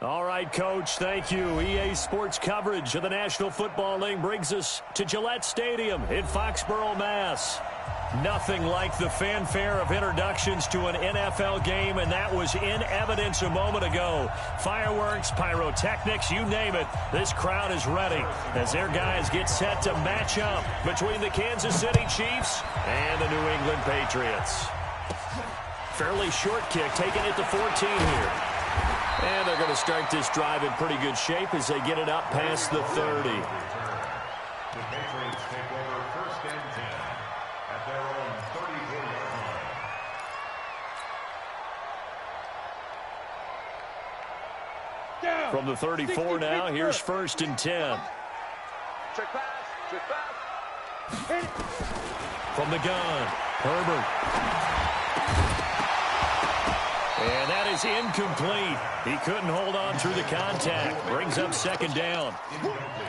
All right, Coach, thank you. EA Sports coverage of the National Football League brings us to Gillette Stadium in Foxborough, Mass. Nothing like the fanfare of introductions to an NFL game, and that was in evidence a moment ago. Fireworks, pyrotechnics, you name it. This crowd is ready as their guys get set to match up between the Kansas City Chiefs and the New England Patriots. Fairly short kick, taking it to 14 here. And they're going to start this drive in pretty good shape as they get it up past the 30. The Patriots take over first and 10 at their own 34-yard line. From the 34 now, here's first and 10. Check pass, check pass. From the gun, Herbert. And that is incomplete. He couldn't hold on through the contact. Brings up second down.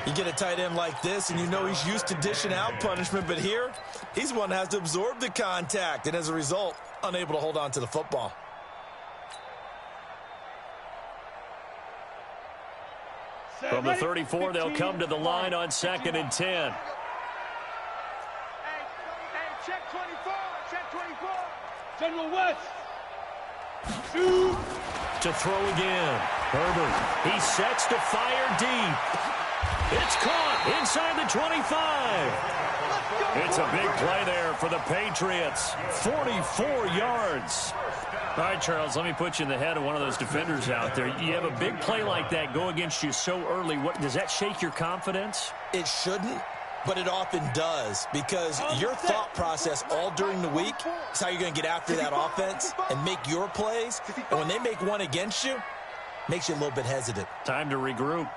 You get a tight end like this, and you know he's used to dishing out punishment, but here, he's one that has to absorb the contact, and as a result, unable to hold on to the football. From the 34, they'll come to the line on second and 10. Hey, check 24, check 24. General West. To throw again. Herbert, he sets to fire deep. It's caught inside the 25. It's a big play there for the Patriots. 44 yards. All right, Charles, let me put you in the head of one of those defenders out there. You have a big play like that go against you so early. What does that shake your confidence? It shouldn't, but it often does, because your thought process all during the week is how you're going to get after that offense and make your plays. And when they make one against you, makes you a little bit hesitant. Time to regroup.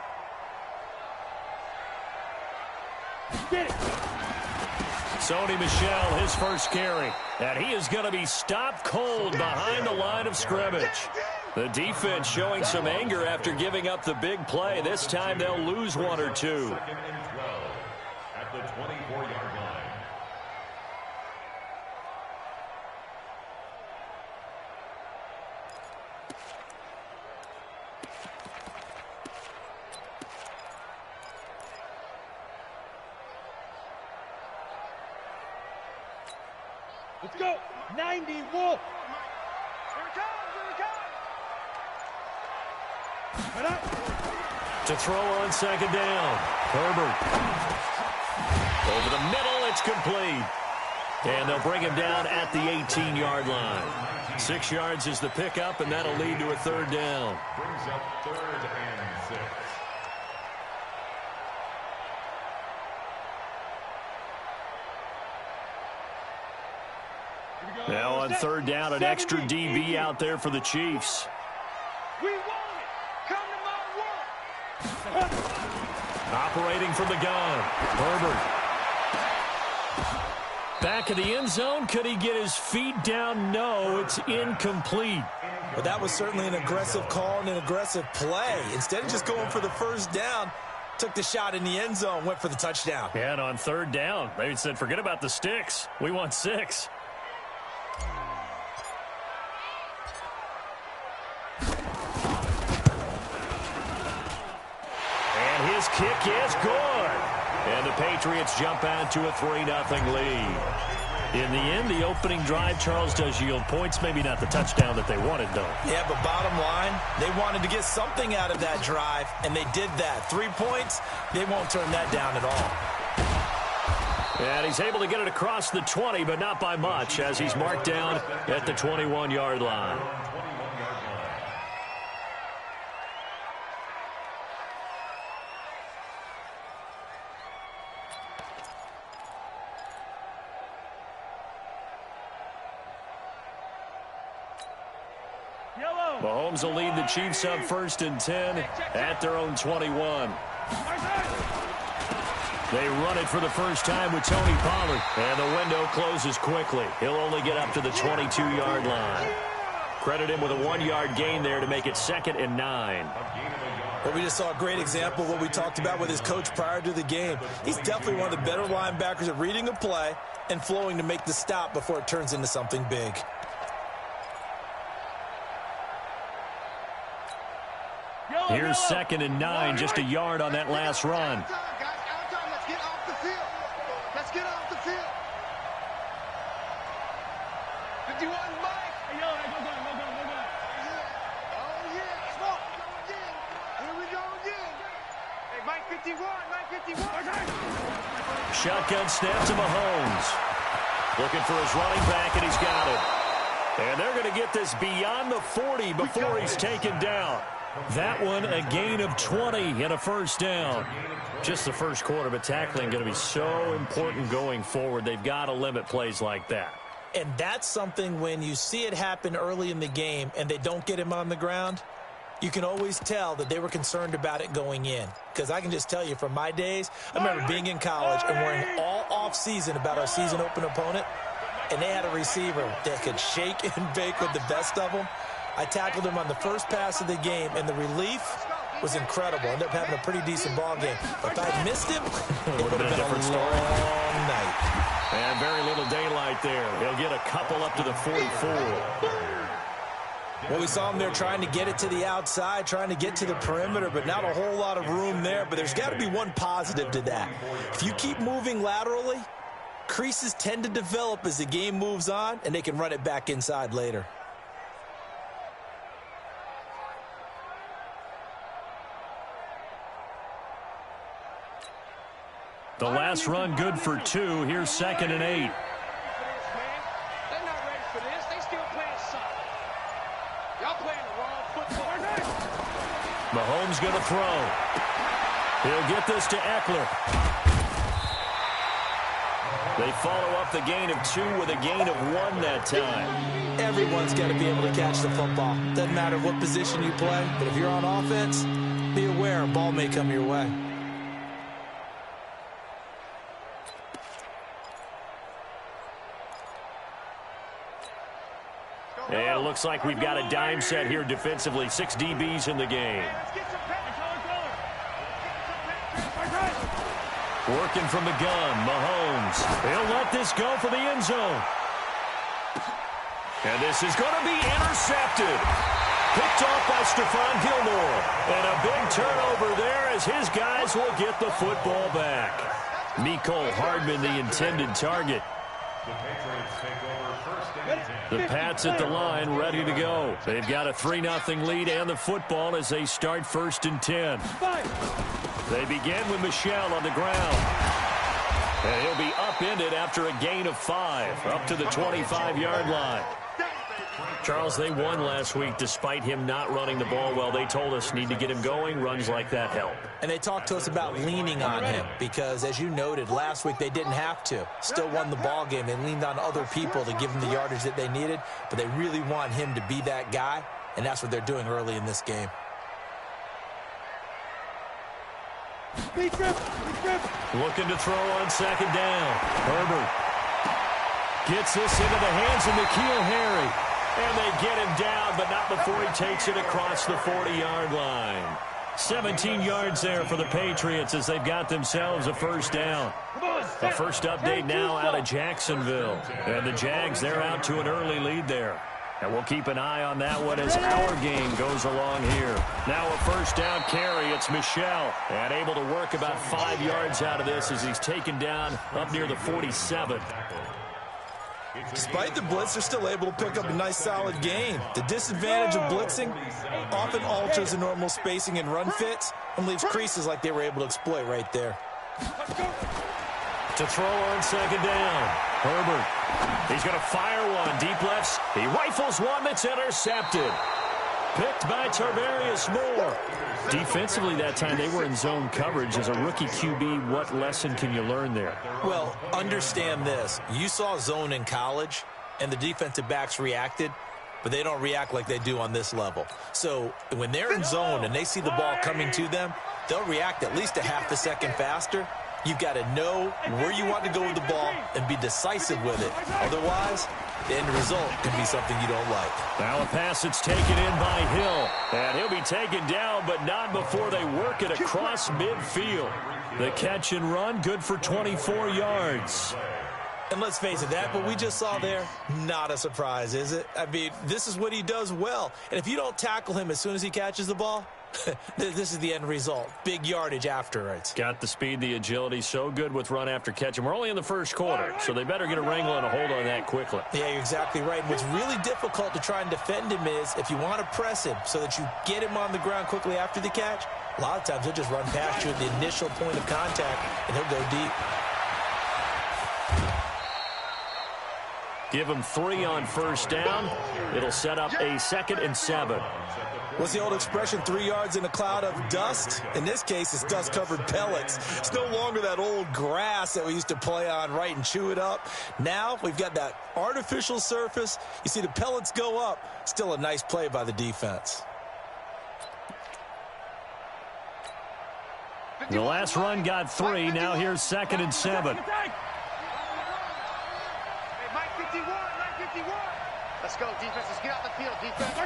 Sony Michel, his first carry. And he is going to be stopped cold behind the line of scrimmage. The defense showing some anger after giving up the big play. This time they'll lose one or two. Second and 12 at the 24-yard line. Let's go. 90, Wolf. Here it comes, here it comes. To throw on second down. Herbert. Over the middle, it's complete. And they'll bring him down at the 18-yard line. 6 yards is the pickup, and that'll lead to a third down. Brings up 3rd and 6. Now on third down, an extra DB out there for the Chiefs. We want it. Come to my work. Operating from the gun. Herbert. Back of the end zone. Could he get his feet down? No, it's incomplete. But that was certainly an aggressive call and an aggressive play. Instead of just going for the first down, took the shot in the end zone, went for the touchdown. Yeah, and on third down, they said, forget about the sticks. We want 6. His kick is good. And the Patriots jump out to a 3-0 lead. In the end, the opening drive, Charles, does yield points. Maybe not the touchdown that they wanted, though. Yeah, but bottom line, they wanted to get something out of that drive, and they did that. 3 points, they won't turn that down at all. And he's able to get it across the 20, but not by much, as he's marked down at the 21-yard line. Mahomes will lead the Chiefs up 1st and 10 at their own 21. They run it for the first time with Tony Pollard. And the window closes quickly. He'll only get up to the 22-yard line. Credit him with a 1-yard gain there to make it 2nd and 9. Well, we just saw a great example of what we talked about with his coach prior to the game. He's definitely one of the better linebackers at reading a play and flowing to make the stop before it turns into something big. Here's 2nd and 9, just a yard on that last run. Let's get off the field. Let's get off the field. 51, Mike. Hey, yo, go. Oh, yeah. Smoke. Here we go again. Hey, Mike 51. Shotgun snap to Mahomes. Looking for his running back, and he's got it. And they're going to get this beyond the 40 before he's taken down. That one, a gain of 20 and a first down. Just the first quarter, but tackling going to be so important going forward. They've got to limit plays like that. And that's something when you see it happen early in the game and they don't get him on the ground, you can always tell that they were concerned about it going in. Because I can just tell you from my days, I remember being in college and worrying all off-season about our season open opponent, and they had a receiver that could shake and bake with the best of them. I tackled him on the first pass of the game, and the relief was incredible. Ended up having a pretty decent ball game. But if I had missed him, it would have been a different story. Long night. And very little daylight there. He'll get a couple up to the 44. Well, we saw him there trying to get it to the outside, trying to get to the perimeter, but not a whole lot of room there. But there's got to be one positive to that. If you keep moving laterally, creases tend to develop as the game moves on, and they can run it back inside later. The last run good for 2. Here's 2nd and 8. They're not ready for this. They still playing solid. Y'all playing the wrong football. Mahomes going to throw. He'll get this to Eckler. They follow up the gain of 2 with a gain of 1 that time. Everyone's got to be able to catch the football. Doesn't matter what position you play, but if you're on offense, be aware a ball may come your way. And it looks like we've got a dime set here defensively. 6 DBs in the game. Working from the gun, Mahomes. He'll let this go for the end zone. And this is going to be intercepted. Picked off by Stephon Gilmore. And a big turnover there as his guys will get the football back. Mecole Hardman, the intended target. The Pats at the line, ready to go. They've got a 3-0 lead and the football as they start 1st and 10. They begin with Michel on the ground. And he'll be upended after a gain of 5, up to the 25-yard line. Charles, they won last week despite him not running the ball well. They told us need to get him going. Runs like that help. And they talked to us about leaning on him because, as you noted, last week they didn't have to. Still won the ball game. They leaned on other people to give them the yardage that they needed, but they really want him to be that guy, and that's what they're doing early in this game. Looking to throw on 2nd down. Herbert gets this into the hands of N'Keal Harry. And they get him down, but not before he takes it across the 40-yard line. 17 yards there for the Patriots as they've got themselves a first down. The first update now out of Jacksonville. And the Jags, they're out to an early lead there. And we'll keep an eye on that one as our game goes along here. Now a first down carry. It's Michel. And able to work about 5 yards out of this as he's taken down up near the 47. Despite the blitz, they're still able to pick up a nice, solid gain. The disadvantage of blitzing often alters the normal spacing and run fits and leaves creases like they were able to exploit right there. To throw on 2nd down. Herbert. He's going to fire one. Deep lefts. He rifles one that's intercepted. Picked by Tarvarius Moore. Defensively that time, they were in zone coverage. As a rookie QB, what lesson can you learn there? Well, understand this. You saw zone in college, and the defensive backs reacted, but they don't react like they do on this level. So when they're in zone and they see the ball coming to them, they'll react at least a half a second faster. You've got to know where you want to go with the ball and be decisive with it. Otherwise, the end result can be something you don't like. Now a pass that's taken in by Hill. And he'll be taken down, but not before they work it across midfield. The catch and run, good for 24 yards. And let's face it, that what we just saw there, not a surprise, is it? I mean, this is what he does well. And if you don't tackle him as soon as he catches the ball, This is the end result. Big yardage afterwards. Got the speed, the agility, so good with run after catch. And we're only in the first quarter, so they better get a wrangle and a hold on that quickly. Yeah, you're exactly right. What's really difficult to try and defend him is if you want to press him so that you get him on the ground quickly after the catch, a lot of times he'll just run past you at the initial point of contact, and he'll go deep. Give him 3 on first down. It'll set up a 2nd and 7. What's the old expression, 3 yards in a cloud of dust? In this case, it's dust-covered pellets. It's no longer that old grass that we used to play on, right, and chew it up. Now we've got that artificial surface. You see the pellets go up. Still a nice play by the defense. The last run got 3. Now here's 2nd and 7. Let's go, defense. Let's get out the field, defense.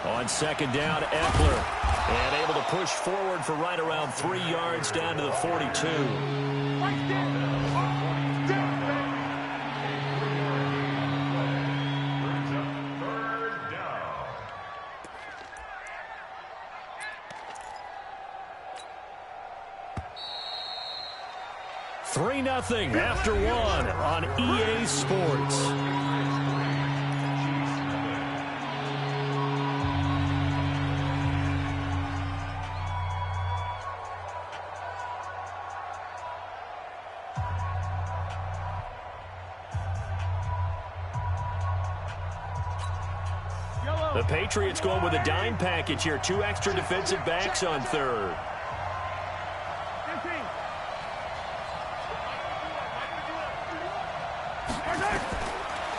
On 2nd down, Eckler. And able to push forward for right around 3 yards down to the 42. Three 3-0 after 1 on EA Sports. The Patriots going with a dime package here. 2 extra defensive backs on 3rd.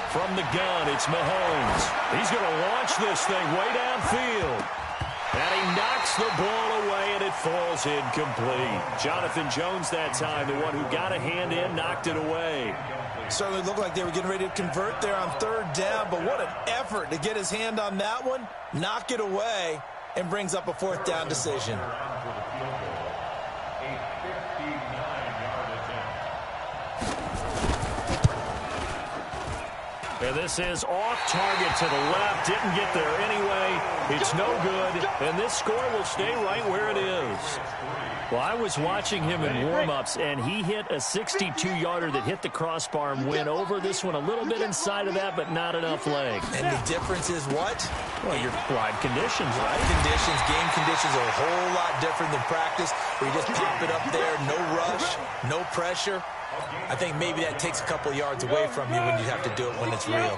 From the gun, it's Mahomes. He's going to launch this thing way downfield. And he knocks the ball away, and it falls incomplete. Jonathan Jones that time, the one who got a hand in, knocked it away. Certainly looked like they were getting ready to convert there on 3rd down, but what an effort to get his hand on that one, knock it away, and brings up a 4th down decision. And this is off target to the left. Didn't get there anyway. It's no good. And this score will stay right where it is. Well, I was watching him in warm-ups, and he hit a 62-yarder that hit the crossbar and went over. This one a little bit inside of that, but not enough leg. And the difference is what? Well, your live conditions, right? Conditions, game conditions are a whole lot different than practice, where you just pop it up there, no rush, no pressure. I think maybe that takes a couple yards away from you when you have to do it when it's real.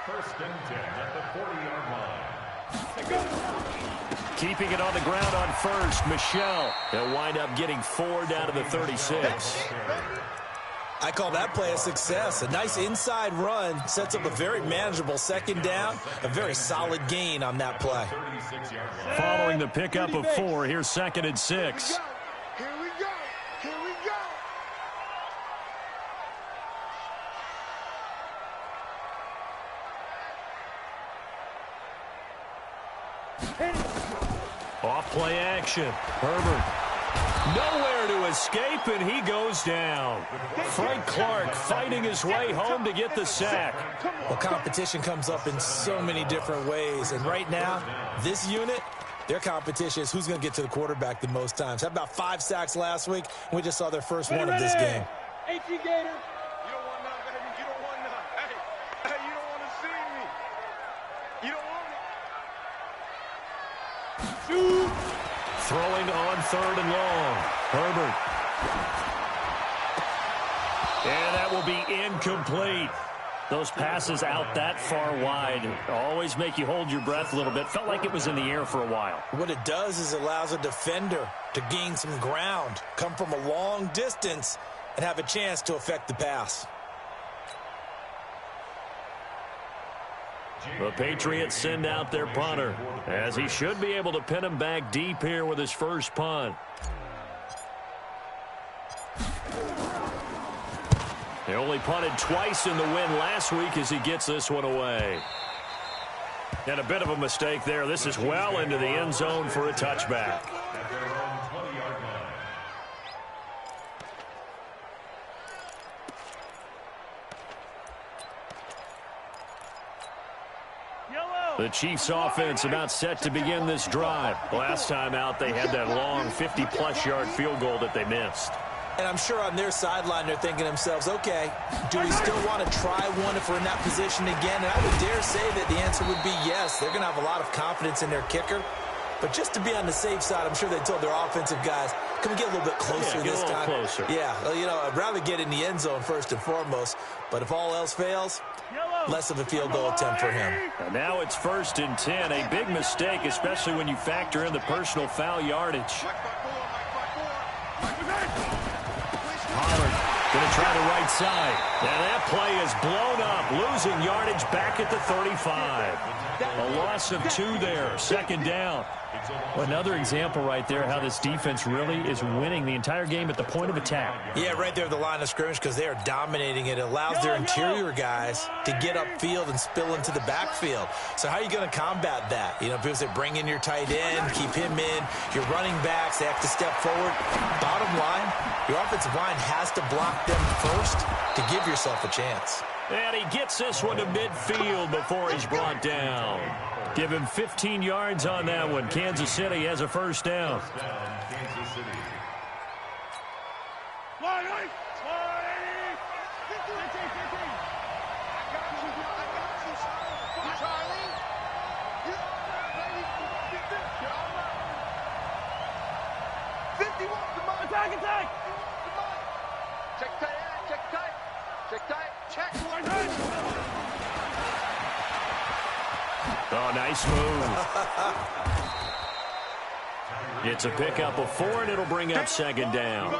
First and 10 at the 40-yard line. Keeping it on the ground on first, Michelle. They'll wind up getting 4 down to the 36. I call that play a success. A nice inside run sets up a very manageable 2nd down, a very solid gain on that play. Following the pickup of 4, here's 2nd and 6. Here we go. Here we go. Off play action. Herbert. Nowhere to escape, and he goes down. Frank Clark fighting his way home to get the sack. Well, competition comes up in so many different ways. And right now, this unit, their competition is who's going to get to the quarterback the most times. Had about 5 sacks last week, and we just saw their first one of this game. Gator. You don't want none, baby. You don't want none. Hey, you don't want to see me. You don't want me. Shoot. Throwing on 3rd and long. Herbert. And that will be incomplete. Those passes out that far wide always make you hold your breath a little bit. Felt like it was in the air for a while. What it does is it allows a defender to gain some ground, come from a long distance, and have a chance to affect the pass. The Patriots send out their punter, as he should be able to pin him back deep here with his first punt. They only punted twice in the win last week as he gets this one away. And a bit of a mistake there. This is well into the end zone for a touchback. Yellow. The Chiefs offense about set to begin this drive. Last time out, they had that long 50-plus yard field goal that they missed. And I'm sure on their sideline they're thinking to themselves, okay, do we still want to try one if we're in that position again? And I would dare say that the answer would be yes. They're going to have a lot of confidence in their kicker. But just to be on the safe side, I'm sure they told their offensive guys, can we get a little bit closer this time? Closer. Yeah, well, you know, I'd rather get in the end zone first and foremost. But if all else fails, less of a field goal attempt for him. And now it's 1st and 10. A big mistake, especially when you factor in the personal foul yardage. Pollard going to try the right side. And that play is blown up, losing yardage back at the 35. A loss of 2 there, 2nd down. Well, another example right there how this defense really is winning the entire game at the point of attack. Yeah, right there at the line of scrimmage because they are dominating it. It allows their interior guys to get upfield and spill into the backfield. So how are you going to combat that? You know, people say bring in your tight end, keep him in. Your running backs, they have to step forward. Bottom line, your offensive line has to block them first to give yourself a chance. And he gets this one to midfield before he's brought down. Give him 15 yards on that one. Kansas City has a 1st down. Kansas City. Attack! Check tight, check tight, check tight, check. Oh, nice move. It's a pickup of 4, and it'll bring up 2nd down.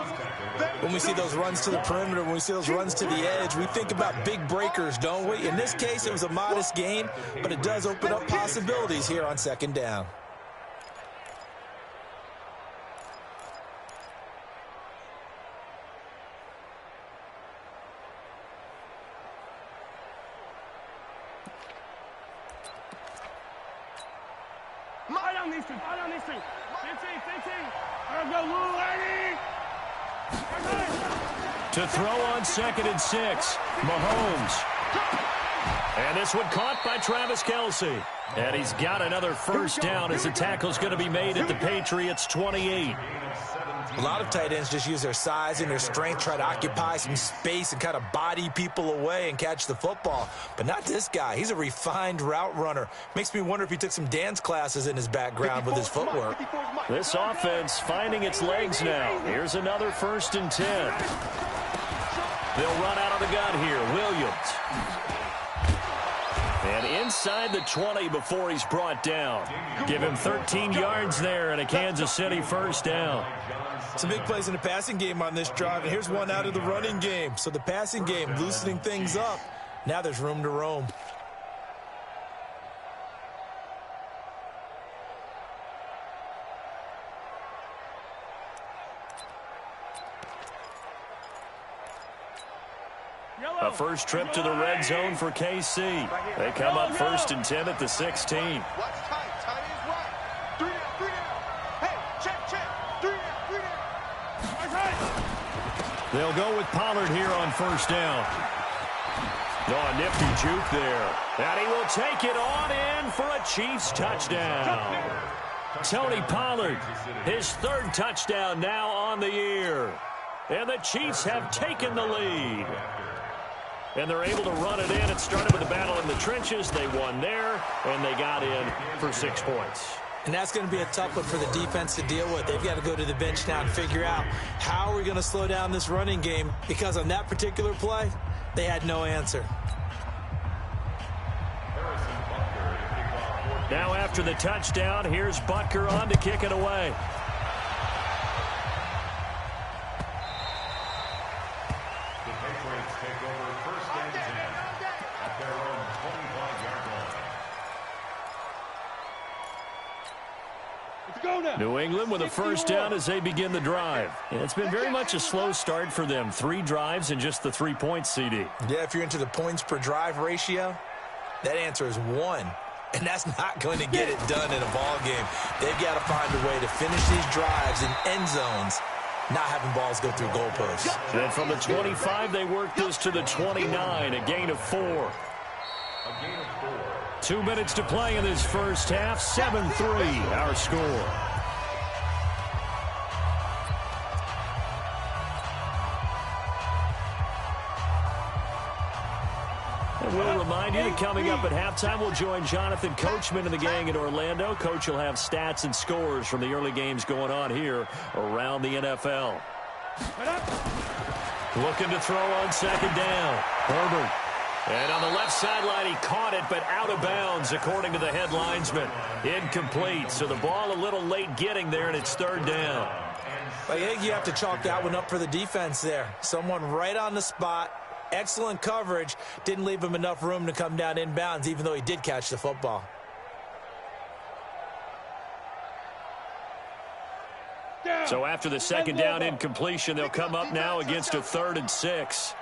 When we see those runs to the perimeter, when we see those runs to the edge, we think about big breakers, don't we? In this case, it was a modest gain, but it does open up possibilities here on 2nd down. To throw on 2nd and 6, Mahomes. And this one caught by Travis Kelce. And he's got another 1st down as the tackle's going to be made at the Patriots' 28. A lot of tight ends just use their size and their strength, try to occupy some space and kind of body people away and catch the football. But not this guy. He's a refined route runner. Makes me wonder if he took some dance classes in his background with his footwork. This offense finding its legs now. Here's another 1st and 10. They'll run out of the gun here. Williams. And inside the 20 before he's brought down. Give him 13 yards there and a Kansas City 1st down. Some big plays in the passing game on this drive, and here's one out of the running game. So the passing game loosening things up. Now there's room to roam. A first trip to the red zone for KC. They come up 1st and 10 at the 16. Watch tight, tight is right. 3 down. Hey, check. 3 down. They'll go with Pollard here on 1st down. Oh, nifty juke there. And he will take it on in for a Chiefs touchdown. Tony Pollard, his 3rd touchdown now on the year. And the Chiefs have taken the lead. And they're able to run it in. It started with a battle in the trenches. They won there, and they got in for 6 points. And that's going to be a tough one for the defense to deal with. They've got to go to the bench now and figure out how are we going to slow down this running game, because on that particular play, they had no answer. Now after the touchdown, here's Butker on to kick it away. New England with a 1st down as they begin the drive. And it's been very much a slow start for them. 3 drives and just the 3 points, CD. Yeah, if you're into the points per drive ratio, that answer is 1. And that's not going to get it done in a ball game. They've got to find a way to finish these drives in end zones, not having balls go through goalposts. Then from the 25, they work this to the 29, a gain of 4. 2 minutes to play in this first half. 7-3 our score. And we'll remind you that coming up at halftime, we'll join Jonathan Coachman and the gang in Orlando. Coach will have stats and scores from the early games going on here around the NFL. Looking to throw on second down. Herbert. And on the left sideline, he caught it, but out of bounds, according to the head linesman. Incomplete. So the ball a little late getting there, and it's third down. I think you have to chalk that one up for the defense there. Someone right on the spot. Excellent coverage. Didn't leave him enough room to come down inbounds, even though he did catch the football. So after the second down incompletion, they'll come up now against a 3rd and 6.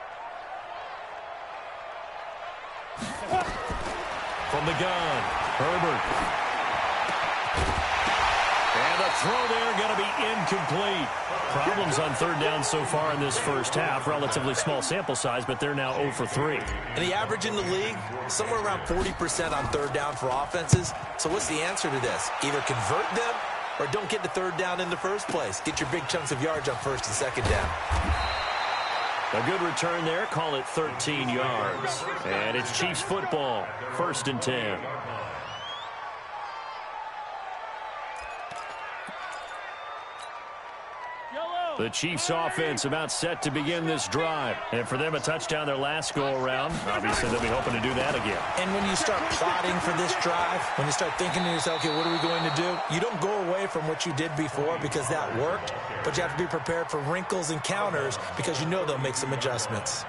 From the gun, Herbert. And the throw there going to be incomplete. Problems on third down so far in this first half. Relatively small sample size, but they're now 0 for 3. And the average in the league, somewhere around 40% on third down for offenses. So what's the answer to this? Either convert them or don't get to third down in the first place. Get your big chunks of yards on first and second down. A good return there. Call it 13 yards. And it's Chiefs football. 1st and 10. The Chiefs offense about set to begin this drive. And for them, a touchdown their last go-around. Obviously, they'll be hoping to do that again. And when you start plotting for this drive, when you start thinking to yourself, okay, what are we going to do? You don't go away from what you did before because that worked, but you have to be prepared for wrinkles and counters because you know they'll make some adjustments.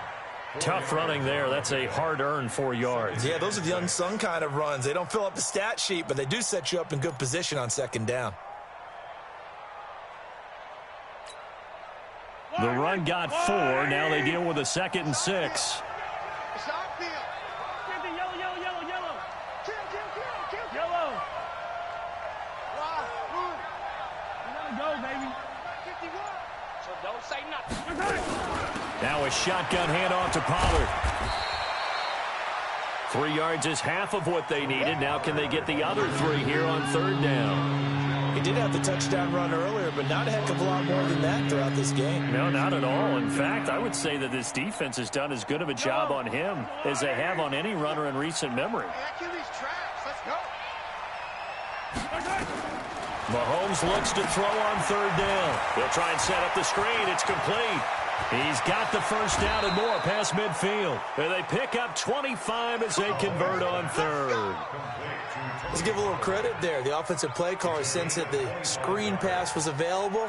Tough running there. That's a hard-earned 4 yards. Yeah, those are the unsung kind of runs. They don't fill up the stat sheet, but they do set you up in good position on second down. The run got 4. Now they deal with a 2nd and 6. Now a shotgun handoff to Pollard. 3 yards is half of what they needed. Now can they get the other 3 here on third down? He did have the touchdown run earlier, but not a heck of a lot more than that throughout this game. No, not at all. In fact, I would say that this defense has done as good of a job on him as they have on any runner in recent memory. Mahomes looks to throw on third down. He'll try and set up the screen. It's complete. He's got the first down and more past midfield. And they pick up 25 as they convert on third. Let's give a little credit there. The offensive play caller sensed that the screen pass was available.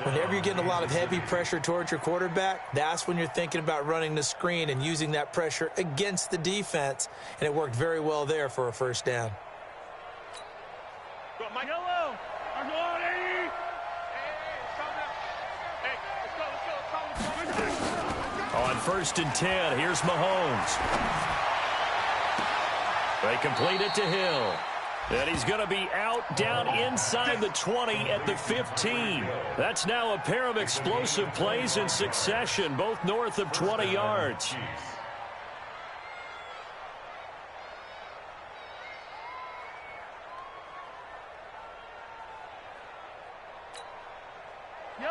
Whenever you're getting a lot of heavy pressure towards your quarterback, that's when you're thinking about running the screen and using that pressure against the defense. And it worked very well there for a first down. On 1st and 10, here's Mahomes. They complete it to Hill. And he's going to be out down inside the 20 at the 15. That's now a pair of explosive plays in succession, both north of 20 yards.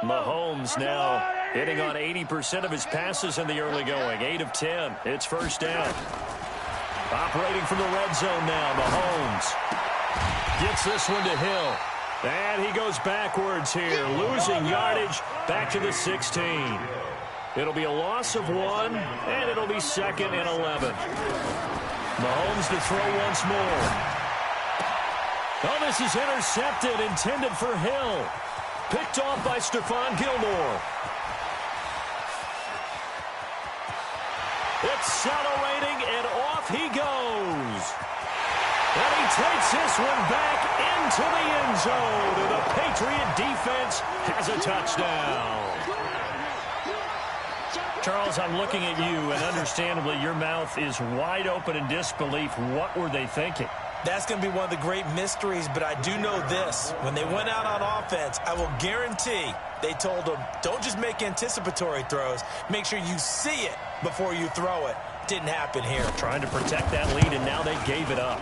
Mahomes now hitting on 80% of his passes in the early going. 8 of 10. It's first down. Operating from the red zone now, Mahomes. Gets this one to Hill. And he goes backwards here, losing yardage back to the 16. It'll be a loss of 1, and it'll be 2nd and 11. Mahomes to throw once more. Oh, this is intercepted, intended for Hill. Picked off by Stephon Gilmore. Accelerating, and off he goes. And he takes this one back into the end zone. And the Patriot defense has a touchdown. Charles, I'm looking at you, and understandably your mouth is wide open in disbelief. What were they thinking? That's going to be one of the great mysteries, but I do know this. When they went out on offense, I will guarantee they told them, don't just make anticipatory throws. Make sure you see it before you throw it. Didn't happen here. Trying to protect that lead, and now they gave it up.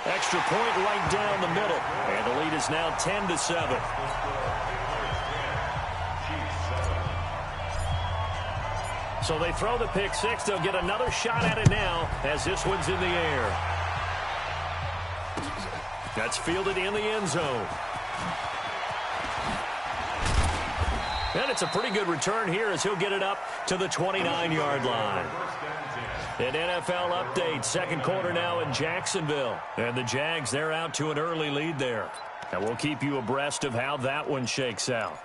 Extra point right down the middle. And the lead is now 10-7. So they throw the pick six. They'll get another shot at it now as this one's in the air. That's fielded in the end zone. And it's a pretty good return here as he'll get it up to the 29-yard line. An NFL update, second quarter now in Jacksonville. And the Jags, they're out to an early lead there. And we'll keep you abreast of how that one shakes out.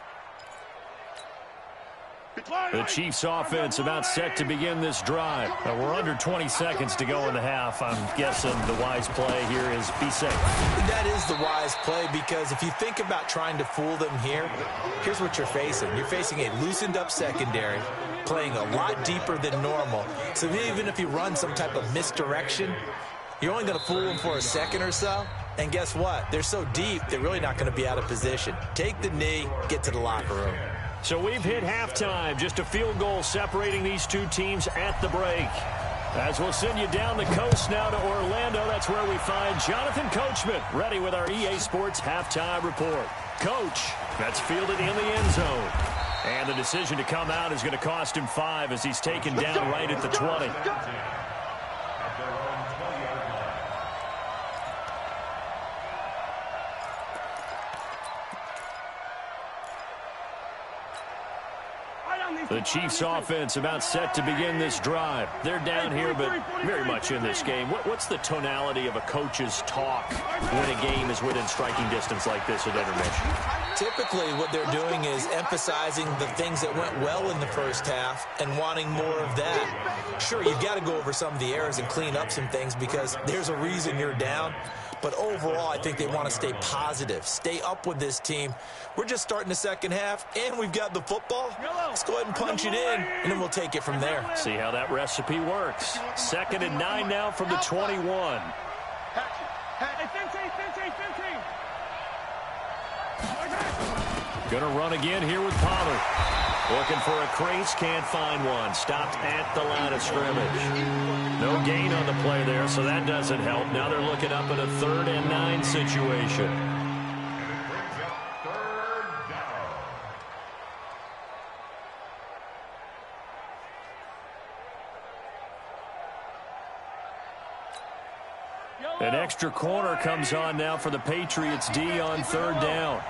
The Chiefs offense about set to begin this drive. We're under 20 seconds to go in the half. I'm guessing the wise play here is be safe. That is the wise play because if you think about trying to fool them here, here's what you're facing. You're facing a loosened up secondary, playing a lot deeper than normal. So even if you run some type of misdirection, you're only going to fool them for a second or so. And guess what? They're so deep, they're really not going to be out of position. Take the knee, get to the locker room. So we've hit halftime. Just a field goal separating these two teams at the break. As we'll send you down the coast now to Orlando, that's where we find Jonathan Coachman, ready with our EA Sports halftime report. Coach, that's fielded in the end zone. And the decision to come out is going to cost him 5 as he's taken down right at the 20. The Chiefs offense about set to begin this drive. They're down here, but very much in this game. What's the tonality of a coach's talk when a game is within striking distance like this at intermission? Typically, what they're doing is emphasizing the things that went well in the first half and wanting more of that. Sure, you've got to go over some of the errors and clean up some things because there's a reason you're down. But overall, I think they want to stay positive, stay up with this team. We're just starting the second half, and we've got the football. Let's go ahead and punch it in, and then we'll take it from there. See how that recipe works. 2nd and 9 now from the 21. Going to run again here with Pollard. Looking for a crease, can't find one. Stopped at the line of scrimmage. No gain on the play there, so that doesn't help. Now they're looking up at a 3rd and 9 situation. An extra corner comes on now for the Patriots D on 3rd down.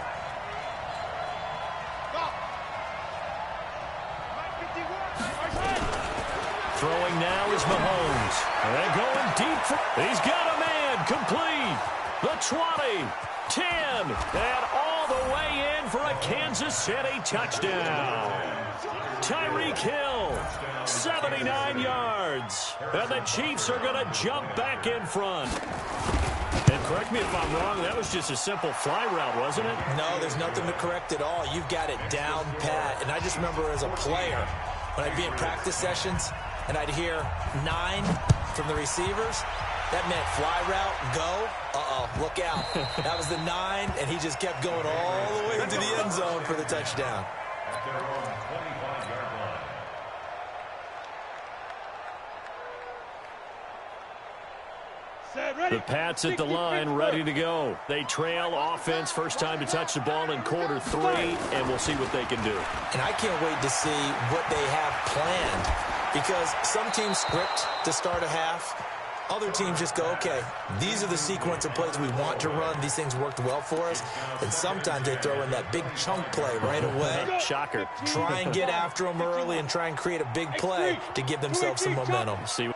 Throwing now is Mahomes. And going deep. He's got a man complete. The 20, 10, and all the way in for a Kansas City touchdown. Tyreek Hill, 79 yards. And the Chiefs are going to jump back in front. And correct me if I'm wrong, that was just a simple fly route, wasn't it? No, there's nothing to correct at all. You've got it down pat. And I just remember as a player, when I'd be in practice sessions, and I'd hear 9 from the receivers. That meant fly route, go. Look out. That was the 9, and he just kept going all the way into the end zone for the touchdown. At their own 25-yard line. The Pats at the line, ready to go. They trail offense, first time to touch the ball in quarter 3, and we'll see what they can do. And I can't wait to see what they have planned. Because some teams script to start a half. Other teams just go, okay, these are the sequence of plays we want to run. These things worked well for us. And sometimes they throw in that big chunk play right away. Shocker. Try and get after them early and try and create a big play to give themselves some momentum. See.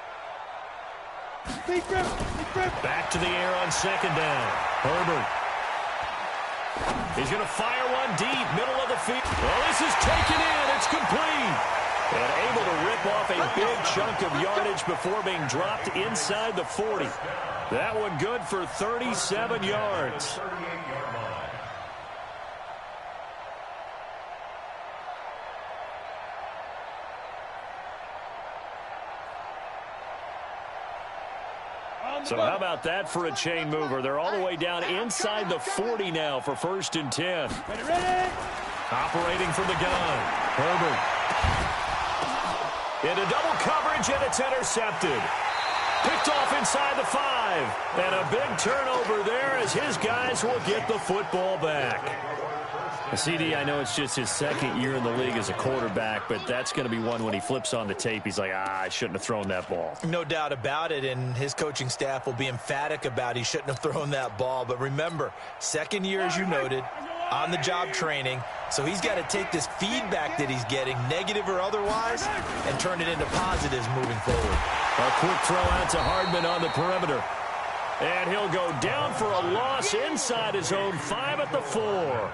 Back to the air on 2nd down. Herbert. He's going to fire one deep, middle of the field. Well, this is taken in. It's complete. And able to rip off a big chunk of yardage before being dropped inside the 40. That one good for 37 yards. So how about that for a chain mover? They're all the way down inside the 40 now for 1st and 10. Operating from the gun. Herbert. Into double coverage, and it's intercepted. Picked off inside the 5. And a big turnover there as his guys will get the football back. CD, I know it's just his second year in the league as a quarterback, but that's going to be one when he flips on the tape. He's like, I shouldn't have thrown that ball. No doubt about it, and his coaching staff will be emphatic about he shouldn't have thrown that ball. But remember, second year, as you noted, on-the-job training, so he's got to take this feedback that he's getting, negative or otherwise, and turn it into positives moving forward. A quick throw out to Hardman on the perimeter. And he'll go down for a loss inside his own 5 at the 4.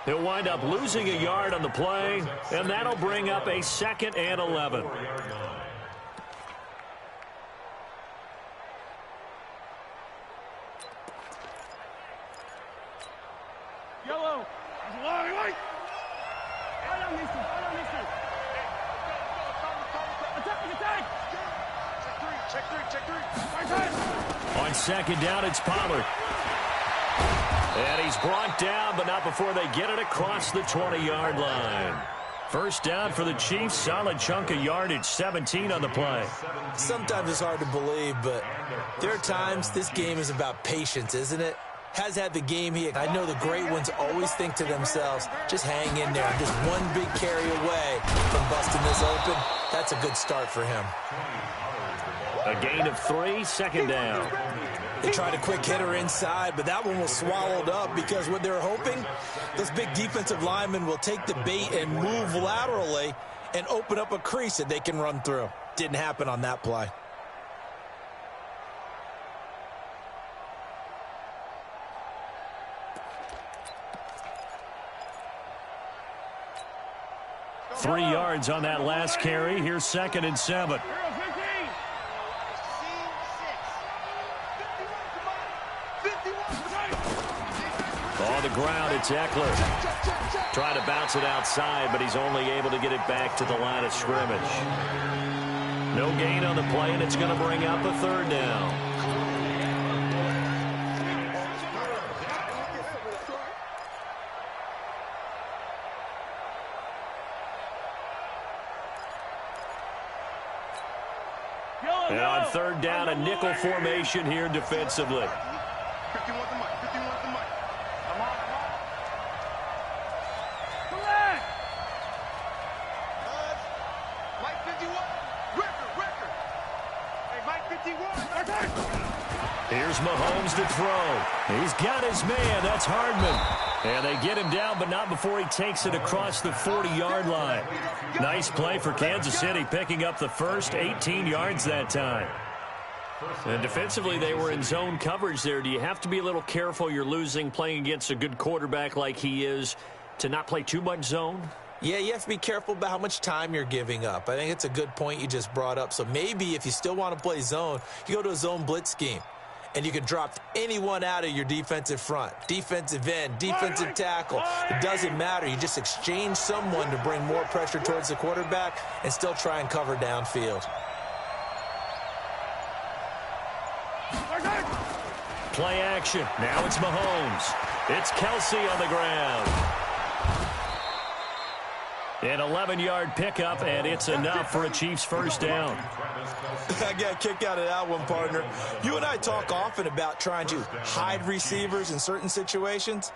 He'll wind up losing a yard on the play, and that'll bring up a 2nd and 11. Yellow. White. Check three. On 2nd down, it's Pollard. And he's brought down, but not before they get it across the 20-yard line. First down for the Chiefs. Solid chunk of yardage, 17 on the play. Sometimes it's hard to believe, but there are times this game is about patience, isn't it? Has had the game here. I know the great ones always think to themselves, just hang in there. Just one big carry away from busting this open. That's a good start for him. A gain of 3, 2nd down. They tried a quick hitter inside, but that one was swallowed up because what they're hoping, those big defensive linemen will take the bait and move laterally and open up a crease that they can run through. Didn't happen on that play. Three yards on that last carry. Here's 2nd and 7. On the ground, it's Eckler. Trying to bounce it outside, but he's only able to get it back to the line of scrimmage. No gain on the play, and it's going to bring up a 3rd down. And on 3rd down, a nickel formation here defensively. 51 to Mike. Mike 51. Record. Hey, Mike 51. Here's Mahomes to throw. He's got his man. That's Hardman. And they get him down, but not before he takes it across the 40-yard line. Nice play for Kansas City, picking up the first 18 yards that time. And defensively, they were in zone coverage there. Do you have to be a little careful? You're losing, playing against a good quarterback like he is, to not play too much zone? Yeah, you have to be careful about how much time you're giving up. I think it's a good point you just brought up. So maybe if you still want to play zone, you go to a zone blitz scheme. And you can drop anyone out of your defensive front, defensive end, defensive tackle. It doesn't matter. You just exchange someone to bring more pressure towards the quarterback and still try and cover downfield. Play action. Now it's Mahomes. It's Kelsey on the ground. An 11-yard pickup, and it's enough for a Chiefs first down. I got a kick out of that one, partner. You and I talk often about trying to hide receivers in certain situations,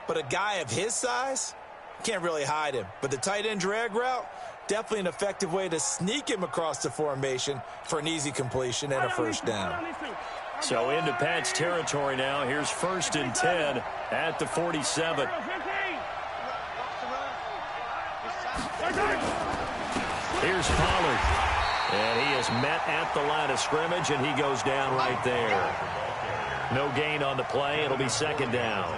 but a guy of his size, can't really hide him. But the tight end drag route, definitely an effective way to sneak him across the formation for an easy completion and a first down. So into Pat's territory now. Here's 1st and 10 at the 47. Here's Pollard. And he is met at the line of scrimmage, and he goes down right there. No gain on the play. It'll be 2nd down.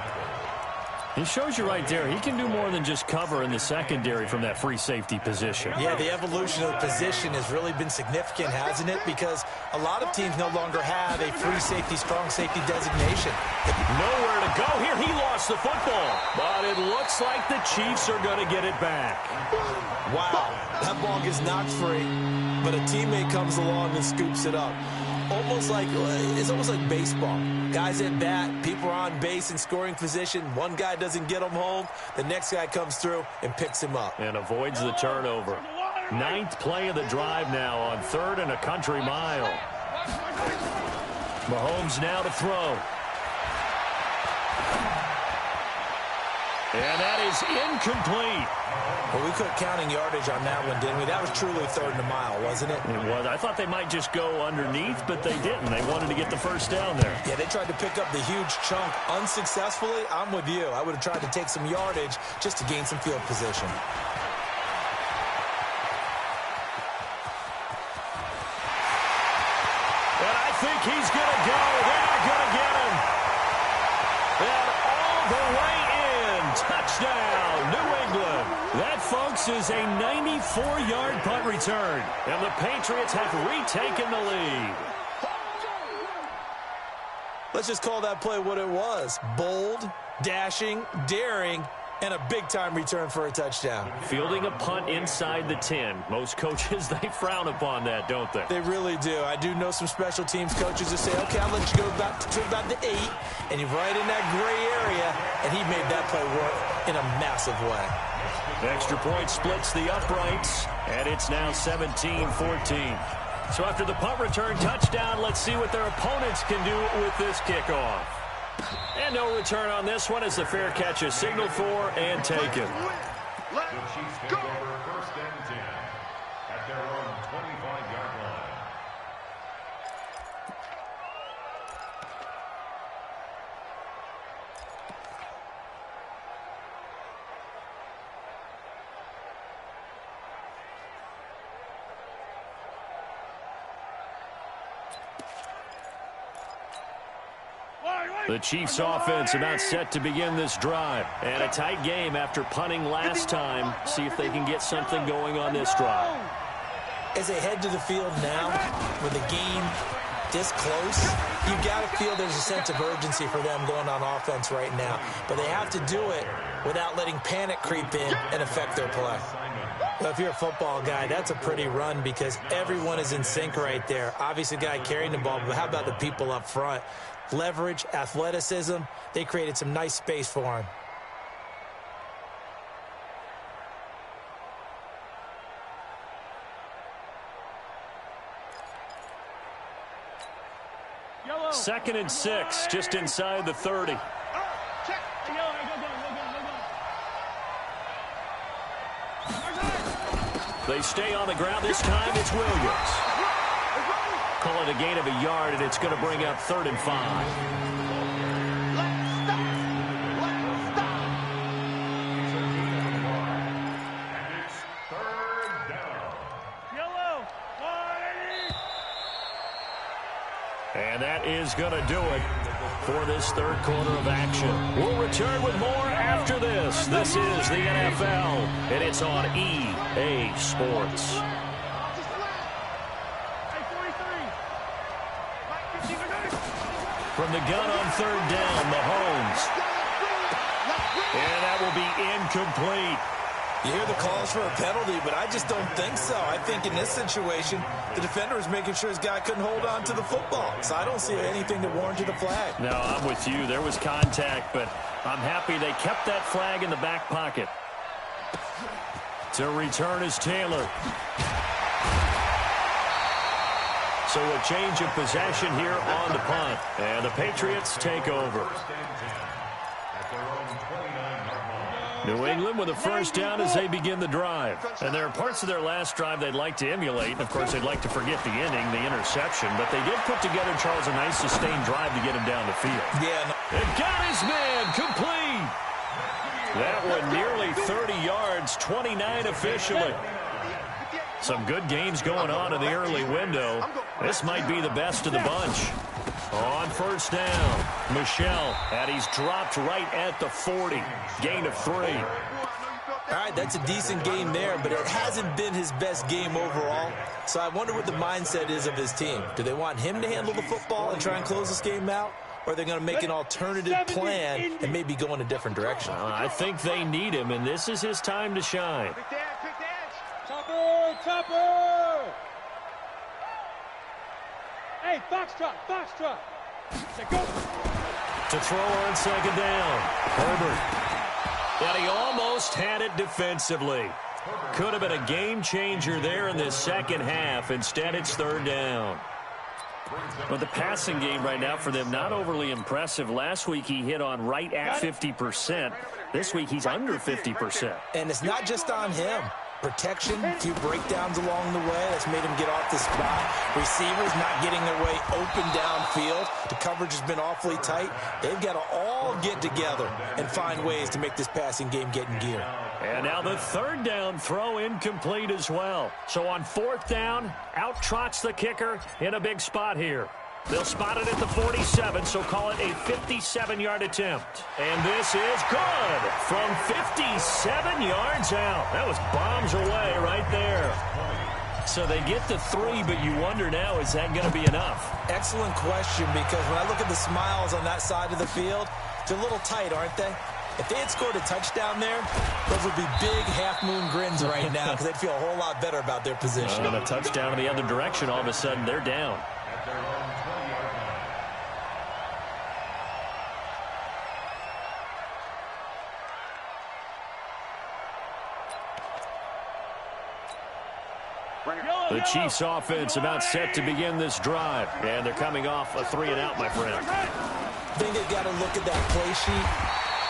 He shows you right there, he can do more than just cover in the secondary from that free safety position. Yeah, the evolution of the position has really been significant, hasn't it? Because a lot of teams no longer have a free safety, strong safety designation. Nowhere to go here. He lost the football. But it looks like the Chiefs are going to get it back. Wow, that ball gets knocked free, but a teammate comes along and scoops it up. It's almost like baseball. Guys at bat, people are on base in scoring position. One guy doesn't get him home. The next guy comes through and picks him up. And avoids the turnover. 9th play of the drive now on 3rd and a country mile. Mahomes now to throw. And that is incomplete. Well, we quit counting yardage on that one, didn't we? That was truly third and a mile, wasn't it? It was. I thought they might just go underneath, but they didn't. They wanted to get the first down there. Yeah, they tried to pick up the huge chunk unsuccessfully. I'm with you. I would have tried to take some yardage just to gain some field position. And I think he's going to go. They're not going to get him. And all the way in. Touchdown, New England. That, folks, is a 94-yard punt return. And the Patriots have retaken the lead. Let's just call that play what it was. Bold, dashing, daring, and a big-time return for a touchdown. Fielding a punt inside the 10. Most coaches, they frown upon that, don't they? They really do. I do know some special teams coaches that say, okay, I'll let you go back to about the 8, and you're right in that gray area, and he made that play work in a massive way. Extra point splits the uprights, and it's now 17-14. So after the punt return touchdown, let's see what their opponents can do with this kickoff. And no return on this one as the fair catch is signaled for and taken. The Chiefs take over first and 10 at their own 25-yard line. The Chiefs offense about set to begin this drive. And a tight game after punting last time. See if they can get something going on this drive. As they head to the field now, with the game this close, you got to feel there's a sense of urgency for them going on offense right now. But they have to do it without letting panic creep in and affect their play. Well, if you're a football guy, that's a pretty run because everyone is in sync right there. Obviously, the guy carrying the ball, but how about the people up front? Leverage, athleticism, they created some nice space for him. Second and 6, just inside the 30. They stay on the ground. This time it's Williams. Call it a gain of a yard, and it's going to bring up 3rd and 5. And that is going to do it for this third quarter of action. We'll return with more after this. This is the NFL, and it's on EA Sports. From the gun on 3rd down, Mahomes. And that will be incomplete. You hear the calls for a penalty, but I just don't think so. I think in this situation, the defender is making sure his guy couldn't hold on to the football. So I don't see anything that warranted a flag. No, I'm with you. There was contact, but I'm happy they kept that flag in the back pocket. To return is Taylor. So a change of possession here on the punt. And the Patriots take over. New England with a first down as they begin the drive. And there are parts of their last drive they'd like to emulate. Of course, they'd like to forget the inning, the interception. But they did put together, Charles, a nice sustained drive to get him down the field. Yeah. And got his man complete. That one nearly 30 yards, 29 officially. Some good games going on in the early window. This might be the best of the bunch. On first down, Michel, and he's dropped right at the 40. Gain of 3. All right, that's a decent game there, but it hasn't been his best game overall. So I wonder what the mindset is of his team. Do they want him to handle the football and try and close this game out? Or are they going to make an alternative plan and maybe go in a different direction? I think they need him, and this is his time to shine. Chopper! Hey, Foxtrot! Go! To throw on 2nd down, Herbert. But he almost had it defensively. Could have been a game changer there in this second half. Instead, it's 3rd down. But the passing game right now for them, not overly impressive. Last week he hit on right at 50%. This week he's under 50%. And it's not just on him. Protection, a few breakdowns along the way. That's made him get off the spot. Receivers not getting their way open downfield. The coverage has been awfully tight. They've got to all get together and find ways to make this passing game get in gear. And now the third down throw incomplete as well. So on fourth down, out trots the kicker in a big spot here. They'll spot it at the 47, so call it a 57-yard attempt. And this is good from 57 yards out. That was bombs away right there. So they get the 3, but you wonder now, is that going to be enough? Excellent question, because when I look at the smiles on that side of the field, they're a little tight, aren't they? If they had scored a touchdown there, those would be big half-moon grins right now because they'd feel a whole lot better about their position. And a touchdown in the other direction, all of a sudden they're down. At their own 20-yard line. The Chiefs offense about set to begin this drive. And they're coming off a 3-and-out, my friend. I think they've got to look at that play sheet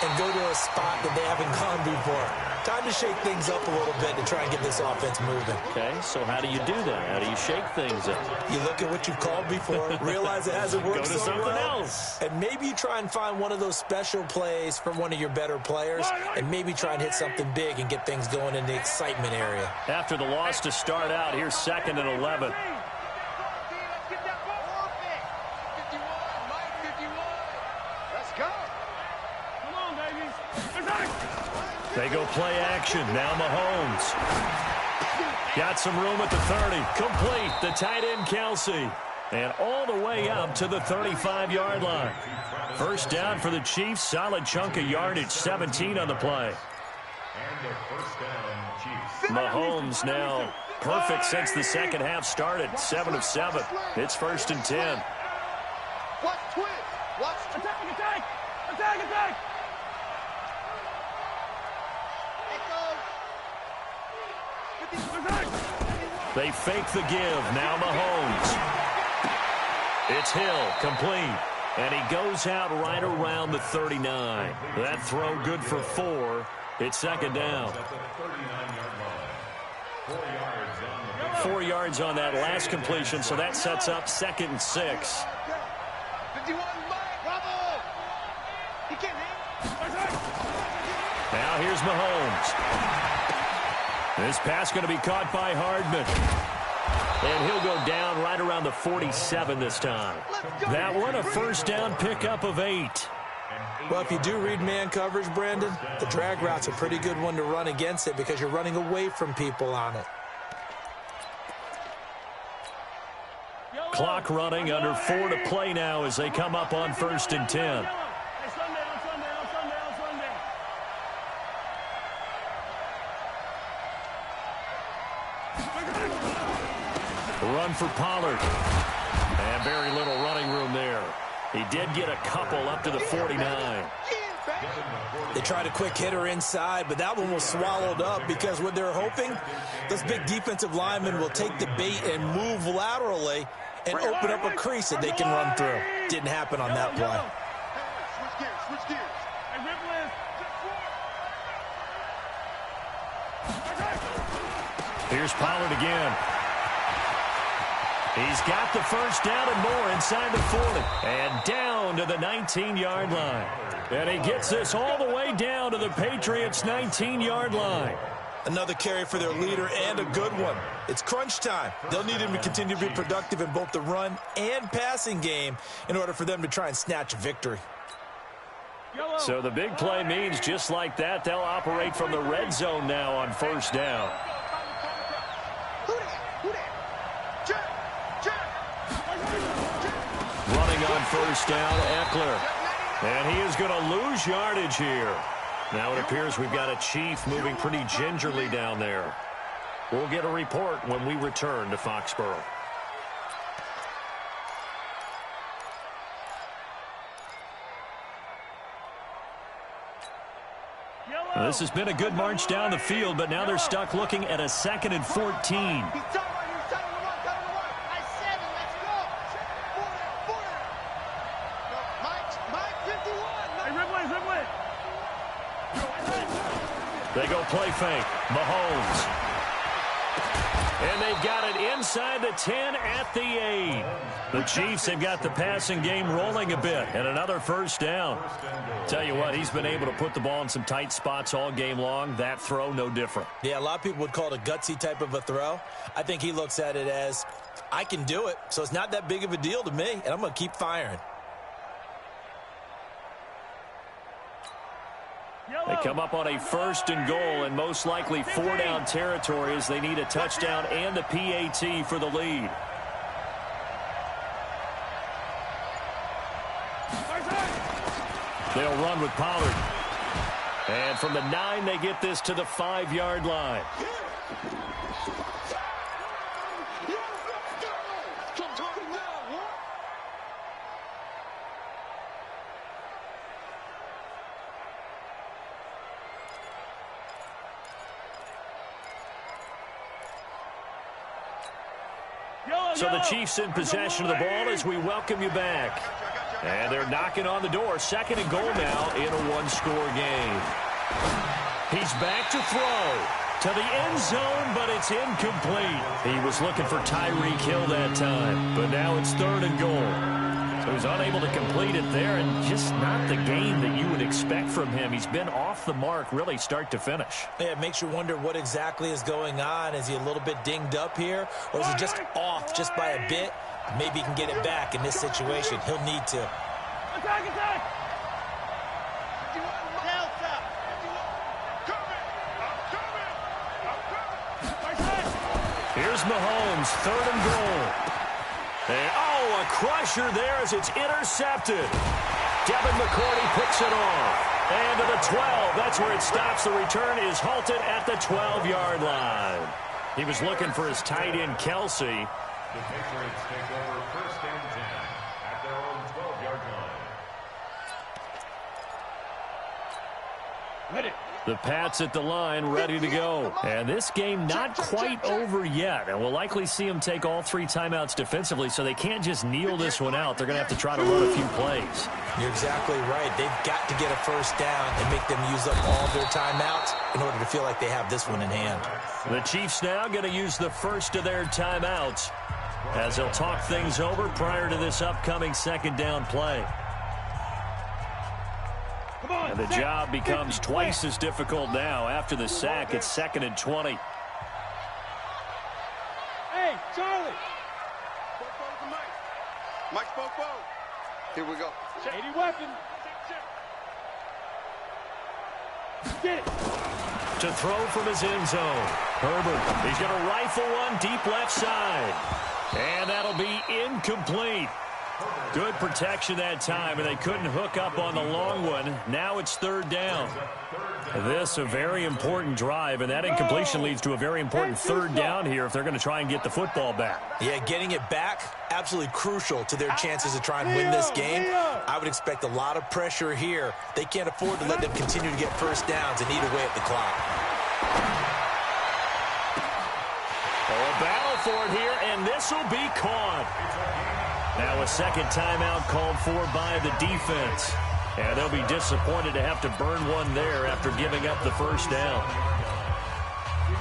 and go to a spot that they haven't gone before. Time to shake things up a little bit to try and get this offense moving. Okay, so how do you do that? How do you shake things up? You look at what you've called before, realize it hasn't worked Go to so something well, else. and maybe you try and find one of those special plays from one of your better players, and maybe try and hit something big and get things going in the excitement area. After the loss to start out, here's 2nd and 11. Let's go. Come on, baby. They go play action. Now Mahomes. Got some room at the 30. Complete. The tight end, Kelsey. And all the way up to the 35-yard line. First down for the Chiefs. Solid chunk of yardage. 17 on the play. And a first down, Chiefs. Mahomes now perfect since the second half started. 7 of 7. It's 1st and 10. Watch twins. Watch Attack, attack. Attack, attack. They fake the give. Now Mahomes. It's Hill. Complete. And he goes out right around the 39. That throw good for 4. It's 2nd down. At the 39-yard line. 4 yards on that last completion, so that sets up 2nd and 6. 51, Bravo. He can't hang. Now here's Mahomes. This pass going to be caught by Hardman. And he'll go down right around the 47 this time. That one, a first down pickup of 8. Well, if you do read man coverage, Brandon, the drag route's a pretty good one to run against it because you're running away from people on it. Clock running, under 4 to play now as they come up on 1st and 10. Run for Pollard. And very little running room there. He did get a couple up to the 49. They tried a quick hitter inside, but that one was swallowed up because what they're hoping, those big defensive linemen will take the bait and move laterally and open up a crease that they can run through. Didn't happen on that play. Switch gears, switch gears. Here's Pollard again. He's got the first down and more inside the 40. And down to the 19-yard line. And he gets this all the way down to the Patriots' 19-yard line. Another carry for their leader and a good one. It's crunch time. They'll need him to continue to be productive in both the run and passing game in order for them to try and snatch a victory. So the big play means just like that, they'll operate from the red zone now on first down. Running on first down, Eckler. And he is going to lose yardage here. Now it appears we've got a Chief moving pretty gingerly down there. We'll get a report when we return to Foxborough. This has been a good march down the field, but now they're stuck looking at a 2nd and 14. They go play fake. Mahomes. And they've got it inside the 10 at the 8. The Chiefs have got the passing game rolling a bit, and another first down. Tell you what, he's been able to put the ball in some tight spots all game long. That throw, no different. Yeah, a lot of people would call it a gutsy type of a throw. I think he looks at it as, I can do it, so it's not that big of a deal to me, and I'm going to keep firing. They come up on a 1st and goal and most likely 4-down territory as they need a touchdown and a PAT for the lead. They'll run with Pollard. And from the 9, they get this to the 5-yard line. So the Chiefs in possession of the ball as we welcome you back. And they're knocking on the door. 2nd and goal now in a 1-score game. He's back to throw to the end zone, but it's incomplete. He was looking for Tyreek Hill that time, but now it's 3rd and goal. So he's unable to complete it there, and just not the game that you would expect from him. He's been off the mark really start to finish. Yeah, it makes you wonder what exactly is going on. Is he a little bit dinged up here, or is he just off just by a bit? Maybe he can get it back in this situation. He'll need to. Attack, attack! Here's Mahomes, 3rd and goal. And, a crusher there as it's intercepted. Devin McCourty picks it off. And to the 12, that's where it stops. The return is halted at the 12-yard line. He was looking for his tight end, Kelsey. The Patriots take over 1st and 10 at their own 12-yard line. Ready. The Pats at the line, ready to go. And this game not quite over yet. And we'll likely see them take all 3 timeouts defensively, so they can't just kneel this one out. They're going to have to try to run a few plays. You're exactly right. They've got to get a first down and make them use up all their timeouts in order to feel like they have this one in hand. The Chiefs now going to use the first of their timeouts as they'll talk things over prior to this upcoming 2nd down play. And the job becomes twice as difficult now. After the sack, it's 2nd and 20. Hey, Charlie. Mike Spoke. Here we go. 80 weapon. Get it. To throw from his end zone. Herbert, he's going to rifle one deep left side. And that'll be incomplete. Good protection that time, and they couldn't hook up on the long one. Now it's 3rd down. This a very important drive, and that incompletion leads to a very important 3rd down here if they're going to try and get the football back. Yeah, getting it back, absolutely crucial to their chances to try and win this game. I would expect a lot of pressure here. They can't afford to let them continue to get first downs and eat away at the clock. A battle for it here, and this will be caught. Now a 2nd timeout called for by the defense. And they'll be disappointed to have to burn one there after giving up the first down.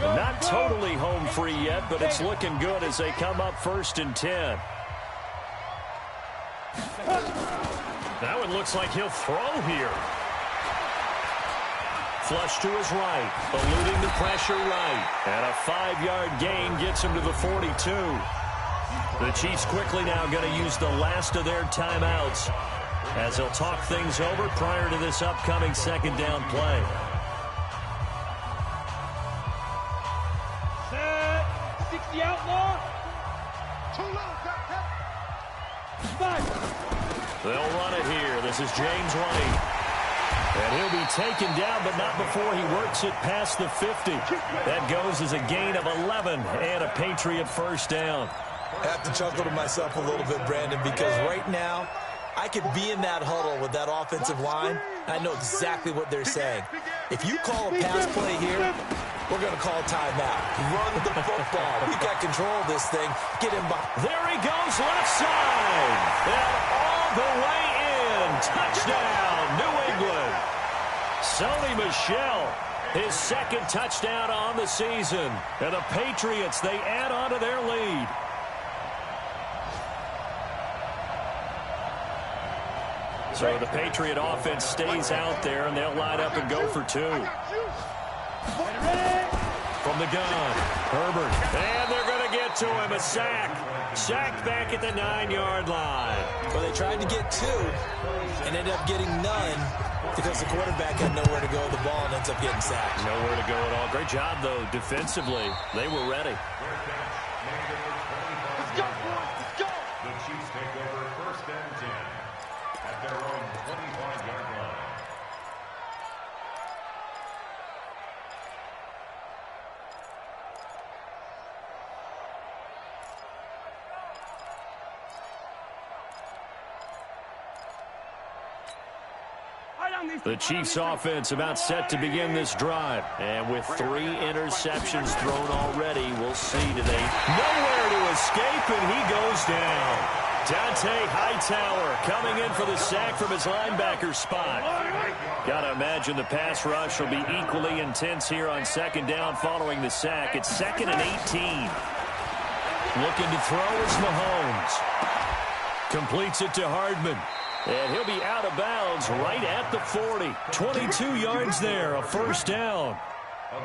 Not totally home free yet, but it's looking good as they come up 1st and 10. That one looks like he'll throw here. Flush to his right, eluding the pressure right. And a 5-yard gain gets him to the 42. The Chiefs quickly now going to use the last of their timeouts as they'll talk things over prior to this upcoming 2nd down play. Set. 60 outlaw. Too low. Five. They'll run it here. This is James White. And he'll be taken down, but not before he works it past the 50. That goes as a gain of 11 and a Patriot first down. I have to chuckle to myself a little bit, Brandon, because right now I could be in that huddle with that offensive line. I know exactly what they're saying. If you call a pass play here, we're going to call timeout. Run the football. We've got control of this thing. Get him by. There he goes, left side. And all the way in. Touchdown, New England. Sony Michel His second touchdown on the season. And the Patriots, they add on to their lead. So the Patriot offense stays out there, and they'll line up and go for two. From the gun, Herbert. And they're going to get to him. A sack. Sacked back at the 9-yard line. Well, they tried to get two and ended up getting none because the quarterback had nowhere to go with the ball and ends up getting sacked. Nowhere to go at all. Great job, though, defensively. They were ready. Let's go, boys. Let's go. The Chiefs take over first and 10 at their own 25-yard line. The Chiefs offense about set to begin this drive. And with 3 interceptions thrown already, we'll see today. Nowhere to escape, and he goes down. Dante Hightower coming in for the sack from his linebacker spot. Got to imagine the pass rush will be equally intense here on second down following the sack. It's 2nd and 18. Looking to throw is Mahomes. Completes it to Hardman. And he'll be out of bounds right at the 40. 22 yards there, a first down.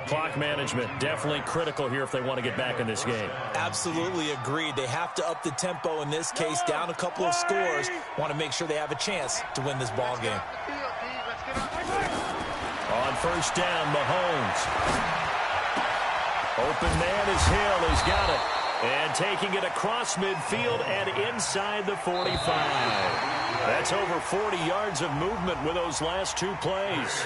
Clock management definitely critical here if they want to get back in this game. Absolutely agreed. They have to up the tempo in this case, down a couple of scores. Want to make sure they have a chance to win this ball game. On first down, Mahomes. Open man is Hill. He's got it. And taking it across midfield and inside the 45. That's over 40 yards of movement with those last 2 plays.